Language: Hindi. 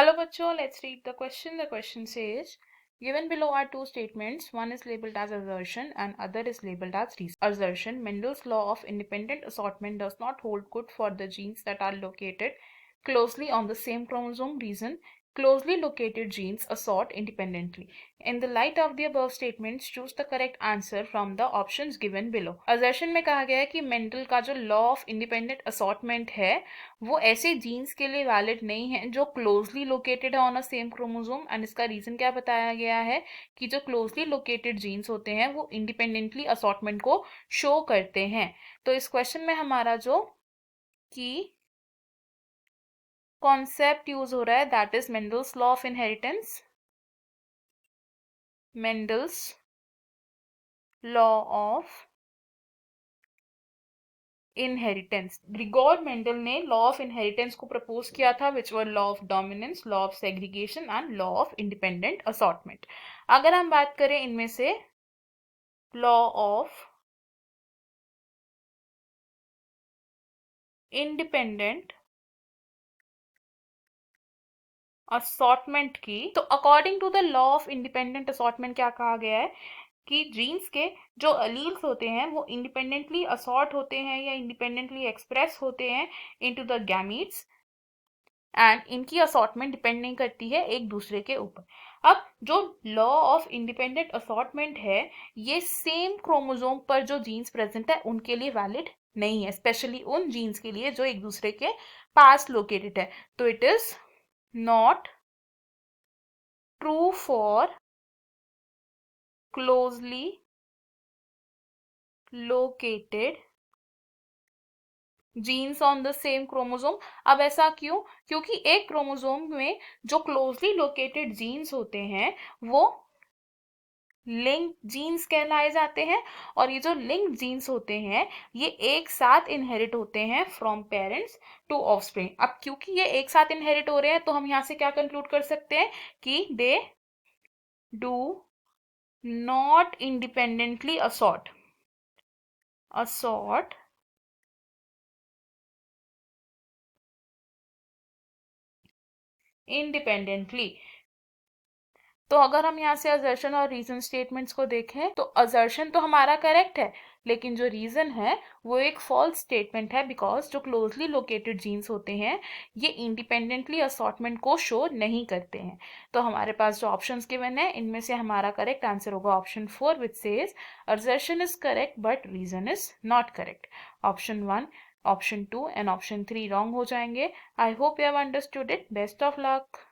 Hello bachcho, let's read the question. The question says, given below are two statements. One is labeled as assertion and other is labeled as reason. Assertion: Mendel's law of independent assortment does not hold good for the genes that are located closely on the same chromosome. Reason: closely located genes assort independently. In the light of the above statements, choose the correct answer from the options given below. Assertion में कहा गया है कि मेंडल का जो लॉ ऑफ इंडिपेंडेंट असॉर्टमेंट है वो ऐसे जीन्स के लिए वैलिड नहीं है जो क्लोजली लोकेटेड है on a same chromosome. And इसका रीजन क्या बताया गया है कि जो क्लोजली लोकेटेड जीन्स होते हैं वो इंडिपेंडेंटली असॉर्टमेंट को शो करते हैं। तो इस क्वेश्चन में हमारा जो की कॉन्सेप्ट यूज हो रहा है that is Mendel's law of inheritance. Mendel's law of inheritance. Gregor Mendel ने लॉ ऑफ इनहेरिटेंस को प्रपोज किया था which were law of dominance, law of segregation and law of independent assortment. अगर हम बात करें इनमें से लॉ ऑफ इंडिपेंडेंट असॉर्टमेंट की, तो according to the law of independent assortment क्या कहा गया है कि जीन्स के जो अलील्स होते हैं वो इंडिपेंडेंटली असॉर्ट होते हैं या इंडिपेंडेंटली एक्सप्रेस होते हैं इनटू द गैमीट्स एंड इनकी असॉर्टमेंट डिपेंड नहीं करती है एक दूसरे के ऊपर। अब जो लॉ ऑफ इंडिपेंडेंट असॉर्टमेंट है ये सेम क्रोमोसोम पर जो जीन्स प्रेजेंट है उनके लिए वैलिड नहीं है, स्पेशली उन जीन्स के लिए जो एक दूसरे के पास लोकेटेड है। तो it is not true for closely located genes on the same chromosome. अब ऐसा क्यों? क्योंकि एक क्रोमोसोम में जो क्लोजली लोकेटेड जीन्स होते हैं वो लिंक जीन्स कहलाए जाते हैं और ये जो लिंक जीन्स होते हैं ये एक साथ इनहेरिट होते हैं फ्रॉम पेरेंट्स टू ऑफस्प्रिंग। अब क्योंकि ये एक साथ इनहेरिट हो रहे हैं तो हम यहाँ से क्या कंक्लूड कर सकते हैं कि they do not independently assort independently. तो अगर हम यहाँ से असर्शन और रीजन स्टेटमेंट्स को देखें तो असर्शन तो हमारा करेक्ट है लेकिन जो रीजन है वो एक फॉल्स स्टेटमेंट है बिकॉज जो क्लोजली लोकेटेड जीन्स होते हैं ये इंडिपेंडेंटली असॉर्टमेंट को शो नहीं करते हैं। तो हमारे पास जो ऑप्शंस गिवन है इनमें से हमारा करेक्ट आंसर होगा option 4 which says assertion is correct but reason is not correct. Option 1, option 2 and option 3 wrong हो जाएंगे। I hope you have understood it. Best of luck.